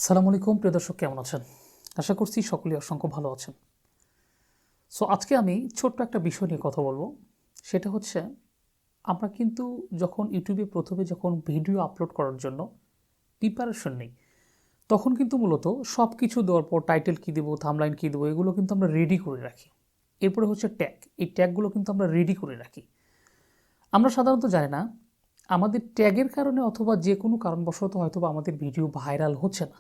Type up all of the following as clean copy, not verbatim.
আসসালামু আলাইকুম প্রিয় দর্শক, কেমন আছেন? আশা করছি সকলেই অসংখ্য ভালো আছেন। সো আজকে আমি ছোট্ট একটা বিষয় নিয়ে কথা বলবো। সেটা হচ্ছে, আমরা কিন্তু যখন ইউটিউবে প্রথমে যখন ভিডিও আপলোড করার জন্য প্রিপারেশন নেই, তখন কিন্তু মূলত সব কিছু দেওয়ার পর টাইটেল কী দেবো, থাম্বনেইল কী দেবো, এগুলো কিন্তু আমরা রেডি করে রাখি। এরপরে হচ্ছে ট্যাগ, এই ট্যাগগুলো কিন্তু আমরা রেডি করে রাখি। আমরা সাধারণত জানি না আমাদের ট্যাগের কারণে অথবা যে কোনো কারণবশত হয়তো বা আমাদের ভিডিও ভাইরাল হচ্ছে না।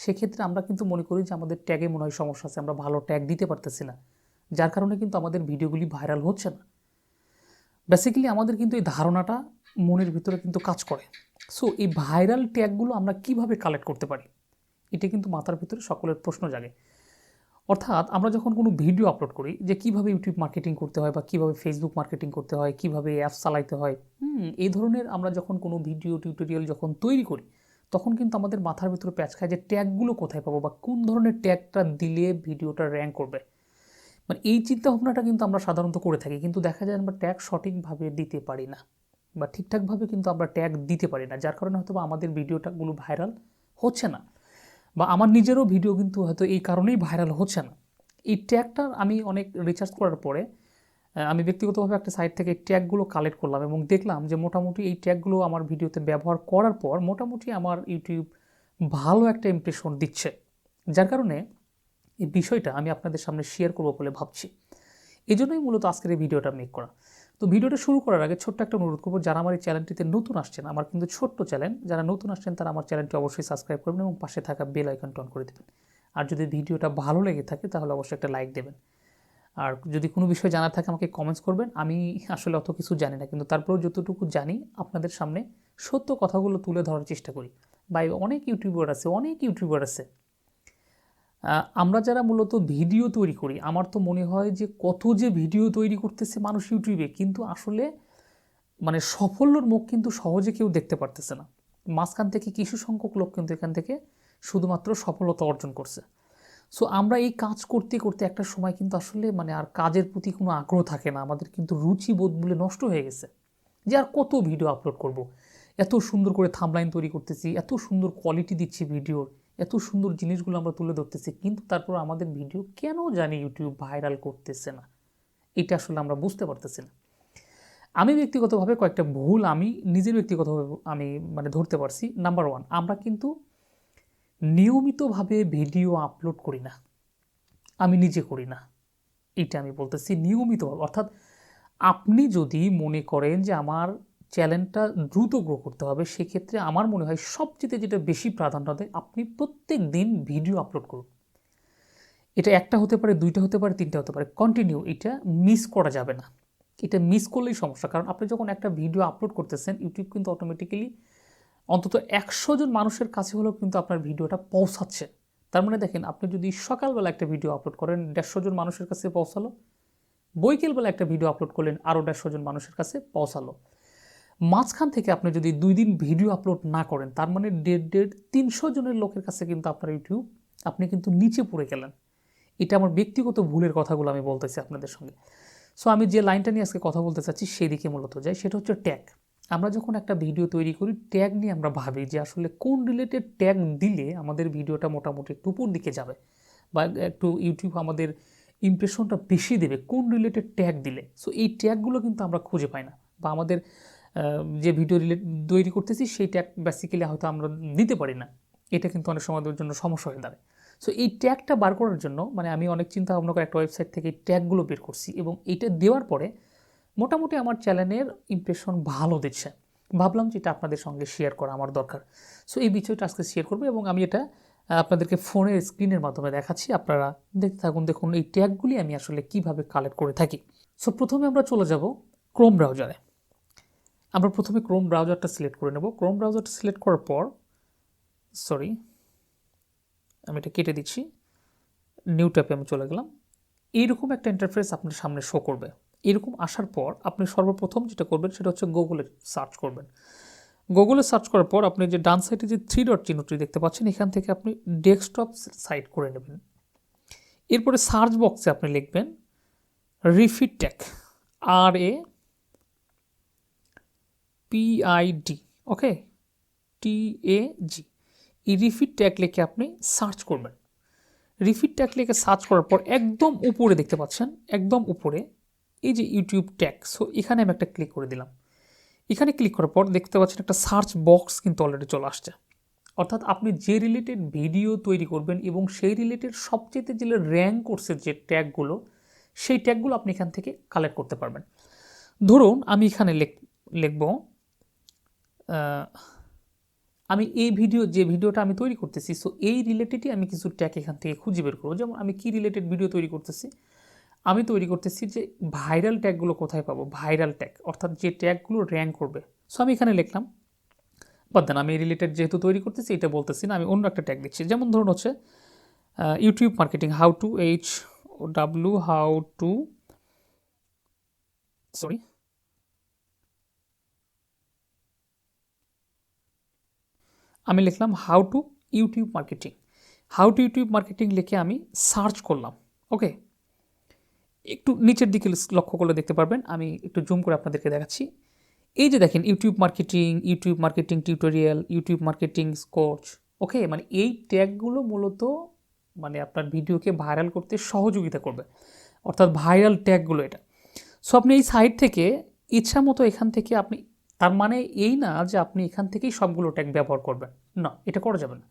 সেক্ষেত্রে আমরা কিন্তু মনে করি যে আমাদের ট্যাগে মনে হয় সমস্যা আছে, আমরা ভালো ট্যাগ দিতে পারতেছি না, যার কারণে কিন্তু আমাদের ভিডিওগুলি ভাইরাল হচ্ছে না। বেসিক্যালি আমাদের কিন্তু এই ধারণাটা মনের ভিতরে কিন্তু কাজ করে। সো এই ভাইরাল ট্যাগগুলো আমরা কিভাবে কালেক্ট করতে পারি, এটা কিন্তু মাথার ভিতরে সকলের প্রশ্ন জাগে। অর্থাৎ আমরা যখন কোনো ভিডিও আপলোড করি যে কীভাবে ইউটিউব মার্কেটিং করতে হয় বা কীভাবে ফেসবুক মার্কেটিং করতে হয়, কীভাবে অ্যাপস চালাইতে হয়, এই ধরনের আমরা যখন কোনো ভিডিও টিউটোরিয়াল যখন তৈরি করি, তখন কিন্তু আমাদের মাথার ভিতরে প্যাচ খায় যে ট্যাগগুলো কোথায় পাবো বা কোন ধরনের ট্যাগটা দিলে ভিডিওটা র্যাঙ্ক করবে। মানে এই চিন্তাভাবনাটা কিন্তু আমরা সাধারণত করে থাকি, কিন্তু দেখা যায় আমরা ট্যাগ সঠিকভাবে দিতে পারি না বা ঠিকঠাকভাবে কিন্তু আমরা ট্যাগ দিতে পারি না, যার কারণে হয়তো বা আমাদের ভিডিওটাগুলো ভাইরাল হচ্ছে না। বা আমার নিজেরও ভিডিও কিন্তু হয়তো এই কারণেই ভাইরাল হচ্ছে না। এই ট্যাগটা আমি অনেক রিসার্চ করার পরে আমি ব্যক্তিগতভাবে একটা সাইট থেকে ট্যাগগুলো কালেক্ট করলাম এবং দেখলাম যে মোটামুটি এই ট্যাগগুলো আমার ভিডিওতে ব্যবহার করার পর মোটামুটি আমার ইউটিউব ভালো একটা ইমপ্রেশন দিচ্ছে, যার কারণে এই বিষয়টা আমি আপনাদের সামনে শেয়ার করবো বলে ভাবছি। এই জন্যই মূলত আজকের এই ভিডিওটা মেক করা। তো ভিডিওটা শুরু করার আগে ছোট্ট একটা অনুরোধ করবো, যারা আমার এই চ্যানেলটিতে নতুন আসছেন, আমার কিন্তু ছোট্ট চ্যানেল, যারা নতুন আসছেন তারা আমার চ্যানেলটি অবশ্যই সাবস্ক্রাইব করবেন এবং পাশে থাকা বেল আইকনটি অন করে দেবেন। আর যদি ভিডিওটা ভালো লেগে থাকে তাহলে অবশ্যই একটা লাইক দেবেন। আর যদি কোনো বিষয় জানার থাকে আমাকে কমেন্টস করবেন। আমি আসলে অত কিছু জানি না, কিন্তু তারপরেও যতটুকু জানি আপনাদের সামনে সত্য কথাগুলো তুলে ধরার চেষ্টা করি। বা অনেক ইউটিউবার আছে আমরা যারা মূলত ভিডিও তৈরি করি, আমার তো মনে হয় যে কত যে ভিডিও তৈরি করতেছে মানুষ ইউটিউবে, কিন্তু আসলে মানে সাফল্যর মুখ কিন্তু সহজে কেউ দেখতে পারতেছে না। মাঝখান থেকে কিছু সংখ্যক লোক কিন্তু এখান থেকে শুধুমাত্র সফলতা অর্জন করছে। সো আমরা এই কাজ করতে করতে একটা সময় কিন্তু আসলে মানে আর কাজের প্রতি কোনো আগ্রহ থাকে না, আমাদের কিন্তু রুচিবোধগুলো নষ্ট হয়ে গেছে। যে আর কত ভিডিও আপলোড করব, এত সুন্দর করে থাম্বনেইল তৈরি করতেছি, এত সুন্দর কোয়ালিটি দিচ্ছি ভিডিওর, এত সুন্দর জিনিসগুলো আমরা তুলে ধরতেছি, কিন্তু তারপর আমাদের ভিডিও কেন জানি ইউটিউব ভাইরাল করতেছে না, এটা আসলে আমরা বুঝতে পারতেছি না। আমি ব্যক্তিগতভাবে কয়েকটা ভুল আমি নিজের ব্যক্তিগতভাবে আমি মানে ধরতে পারছি। নাম্বার 1, আমরা কিন্তু নিয়মিতভাবে ভিডিও আপলোড করি না। আমি নিজে করি না, এইটা আমি বলতেছি নিয়মিতভাবে। অর্থাৎ আপনি যদি মনে করেন যে আমার চ্যানেলটা দ্রুত গ্রো করতে হবে, সেক্ষেত্রে আমার মনে হয় সবচেয়ে যেটা বেশি প্রাধান্য দেয়, আপনি প্রত্যেক দিন ভিডিও আপলোড করুন। এটা একটা হতে পারে, দুইটা হতে পারে, তিনটা হতে পারে, কন্টিনিউ, এটা মিস করা যাবে না। এটা মিস করলেই সমস্যা, কারণ আপনি যখন একটা ভিডিও আপলোড করতেছেন, ইউটিউব কিন্তু অটোমেটিক্যালি অন্তত 100 জন মানুষের কাছে হলেও কিন্তু আপনার ভিডিওটা পৌঁছাচ্ছে। তার মানে দেখেন, আপনি যদি সকালবেলা একটা ভিডিও আপলোড করেন, 150 জন মানুষের কাছে পৌঁছালো, বৈকালবেলা একটা ভিডিও আপলোড করলেন, আরও 150 জন মানুষের কাছে পৌঁছালো। মাঝখান থেকে আপনি যদি 2 দিন ভিডিও আপলোড না করেন, তার মানে 300 জনের লোকের কাছে কিন্তু আপনার ইউটিউব আপনি কিন্তু নিচে পড়ে গেলেন। এটা আমার ব্যক্তিগত ভুলের কথাগুলো আমি বলতেছি আপনাদের সঙ্গে। সো আমি যে লাইনটা নিয়ে আজকে কথা বলতে চাচ্ছি সেদিকে মূলত যাই, সেটা হচ্ছে ট্যাগ। আমরা যখন একটা ভিডিও তৈরি করি, ট্যাগ নিয়ে আমরা ভাবি যে আসলে কোন রিলেটেড ট্যাগ দিলে আমাদের ভিডিওটা মোটামুটি একটু উপর দিকে যাবে বা একটু ইউটিউব আমাদের ইমপ্রেশনটা বেশি দেবে, কোন রিলেটেড ট্যাগ দিলে। সো এই ট্যাগগুলো কিন্তু আমরা খুঁজে পাই না, বা আমাদের যে ভিডিও তৈরি করতেছি সেই ট্যাগ বেসিক্যালি হয়তো আমরা দিতে পারি না। এটা কিন্তু অনেক সময় জন্য সমস্যা হয়ে দাঁড়ায়। সো এই ট্যাগটা বার করার জন্য মানে আমি অনেক চিন্তা ভাবনা করে একটা ওয়েবসাইট থেকে এই ট্যাগগুলো বের করছি, এবং এইটা দেওয়ার পরে মোটামুটি আমার চ্যানেলের ইমপ্রেশন ভালো দিচ্ছে। ভাবলাম যে এটা আপনাদের সঙ্গে শেয়ার করা আমার দরকার। সো এই বিষয়টা আজকে শেয়ার করবো, এবং আমি এটা আপনাদেরকে ফোনের স্ক্রিনের মাধ্যমে দেখাচ্ছি, আপনারা দেখতে থাকুন। দেখুন এই ট্যাগগুলি আমি আসলে কিভাবে কালেক্ট করে থাকি। সো প্রথমে আমরা চলে যাব ক্রোম ব্রাউজারে। আমরা প্রথমে ক্রোম ব্রাউজারটা সিলেক্ট করে নেব। ক্রোম ব্রাউজারটা সিলেক্ট করার পর আমি এটা কেটে দিচ্ছি, নিউ ট্যাবে আমি চলে গেলাম। এইরকম একটা ইন্টারফেস আপনার সামনে শো করবে। এরকম আসার পর আপনি সর্বপ্রথম যেটা করবেন সেটা হচ্ছে গুগলে সার্চ করবেন। গুগলে সার্চ করার পর আপনি যে ডান সাইডে যে 3 ডট চিহ্নটি দেখতে পাচ্ছেন, এখান থেকে আপনি ডেস্কটপ সাইট করে নেবেন। এরপরে সার্চ বক্সে আপনি লিখবেন রিফিট ট্যাগ, RAPID, ওকে, TAG। এই রিপিট ট্যাগ লিখে আপনি সার্চ করবেন। রিপিট ট্যাগ লিখে সার্চ করার পর একদম উপরে দেখতে পাচ্ছেন, একদম উপরে এই যে ইউটিউব ট্যাগ, সো এখানে আমি একটা ক্লিক করে দিলাম। এখানে ক্লিক করার পর দেখতে পাচ্ছেন একটা সার্চ বক্স কিন্তু অলরেডি চলে আসছে। অর্থাৎ আপনি যে রিলেটেড ভিডিও তৈরি করবেন এবং সেই রিলেটেড সবচেয়ে যে র্যাঙ্ক করছে যে ট্যাগগুলো, সেই ট্যাগগুলো আপনি এখান থেকে কালেক্ট করতে পারবেন। ধরুন আমি এখানে লিখব আমি এই যে ভিডিওটা আমি তৈরি করতেছি, সো এই রিলেটেডই আমি কিছু ট্যাগ এখান থেকে খুঁজে বের করবো। যেমন আমি কি রিলেটেড ভিডিও তৈরি করতেছি, আমি তৈরি করতেছি যে ভাইরাল ট্যাগগুলো কোথায় পাবো, ভাইরাল ট্যাগ অর্থাৎ যে ট্যাগগুলো র্যাঙ্ক করবে। সো আমি এখানে লিখলাম, বাদ দেন আমি রিলেটেড যেহেতু তৈরি করতেছি এটা বলতেছি না, আমি অন্য একটা ট্যাগ দিচ্ছি। যেমন ধরুন হচ্ছে YouTube marketing, how to sorry আমি লিখলাম হাউ টু ইউটিউব মার্কেটিং লিখে আমি সার্চ করলাম। ওকে, একটু নিচের দিকে লক্ষ্য করলে দেখতে পারবেন, আমি একটু জুম করে আপনাদেরকে দেখাচ্ছি। এই যে দেখেন YouTube marketing tutorial, YouTube marketing course. Okay, মানে এই ট্যাগগুলো মূলত মানে আপনার ভিডিওকে ভাইরাল করতে সহযোগিতা করবে, অর্থাৎ ভাইরাল ট্যাগগুলো এটা। সো আপনি এই সাইট থেকে ইচ্ছা মতো এখান থেকে আপনি, তার মানে এই না যে আপনি এখান থেকেই সবগুলো ট্যাগ ব্যবহার করবেন, না, এটা করা যাবে না।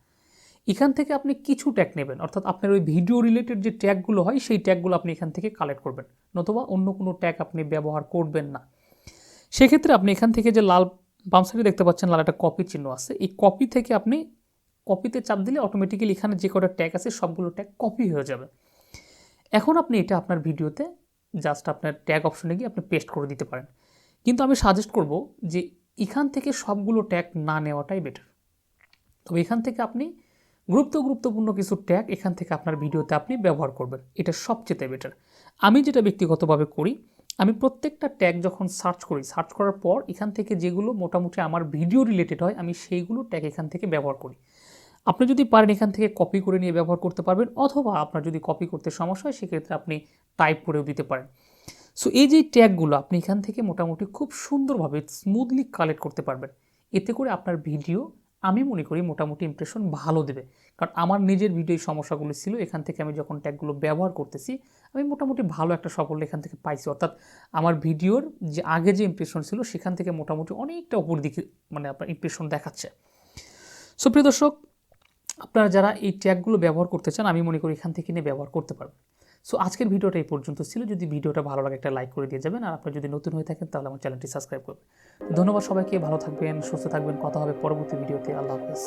এখান থেকে আপনি কিছু ট্যাগ নেবেন, অর্থাৎ আপনার ওই ভিডিও রিলেটেড যে ট্যাগগুলো হয় সেই ট্যাগগুলো আপনি এখান থেকে কালেক্ট করবেন, নতুবা অন্য কোনো ট্যাগ আপনি ব্যবহার করবেন না। সেক্ষেত্রে আপনি এখান থেকে যে লাল বাম সাইডে দেখতে পাচ্ছেন লাল একটা কপি চিহ্ন আছে, এই কপি থেকে আপনি কপিতে চাপ দিলে অটোমেটিক্যালি এখানে যে কটা ট্যাগ আছে সবগুলো ট্যাগ কপি হয়ে যাবে। এখন আপনি এটা আপনার ভিডিওতে জাস্ট আপনার ট্যাগ অপশনে গিয়ে আপনি পেস্ট করে দিতে পারেন। কিন্তু আমি সাজেস্ট করব যে এখান থেকে সবগুলো ট্যাগ না নেওয়াটাই বেটার। তবে এখান থেকে আপনি গুরুত্বপূর্ণ কিছু ট্যাগ এখান থেকে আপনার ভিডিওতে আপনি ব্যবহার করবেন, এটা সবচেয়ে বেটার। আমি যেটা ব্যক্তিগতভাবে করি, আমি প্রত্যেকটা ট্যাগ যখন সার্চ করার পর এখান থেকে যেগুলো মোটামুটি আমার ভিডিও রিলেটেড হয় আমি সেইগুলো ট্যাগ এখান থেকে ব্যবহার করি। আপনি যদি পারেন এখান থেকে কপি করে নিয়ে ব্যবহার করতে পারবেন, অথবা আপনার যদি কপি করতে সমস্যা হয় সেক্ষেত্রে আপনি টাইপ করেও দিতে পারেন। সো এই যে ট্যাগগুলো আপনি এখান থেকে মোটামুটি খুব সুন্দরভাবে স্মুথলি কালেক্ট করতে পারবেন। এতে করে আপনার ভিডিও আমি মনে করি মোটামুটি ইমপ্রেশন ভালো দেবে। কারণ আমার নিজের ভিডিও সমস্যাগুলো ছিল, এখান থেকে আমি যখন ট্যাগগুলো ব্যবহার করতেছি আমি মোটামুটি ভালো একটা সাফল্য এখান থেকে পাইছি। অর্থাৎ আমার ভিডিওর যে আগে যে ইমপ্রেশন ছিল সেখান থেকে মোটামুটি অনেকটা উপর দিকে মানে আপনার ইমপ্রেশন দেখাচ্ছে। সো প্রিয় দর্শক, আপনারা যারা এই ট্যাগগুলো ব্যবহার করতে চান আমি মনে করি এখান থেকে নিয়ে ব্যবহার করতে পারবেন। সো আজকের ভিডিওটা এই পর্যন্ত ছিল। যদি ভিডিওটা ভালো লাগে একটা লাইক করে দিয়ে যাবেন, আর আপনারা যদি নতুন হয়ে থাকেন তাহলে আমার চ্যানেলটি সাবস্ক্রাইব করবেন। ধন্যবাদ সবাইকে, ভালো থাকবেন, সুস্থ থাকবেন, কথা হবে পরবর্তী ভিডিওতে। আল্লাহ হাফেজ।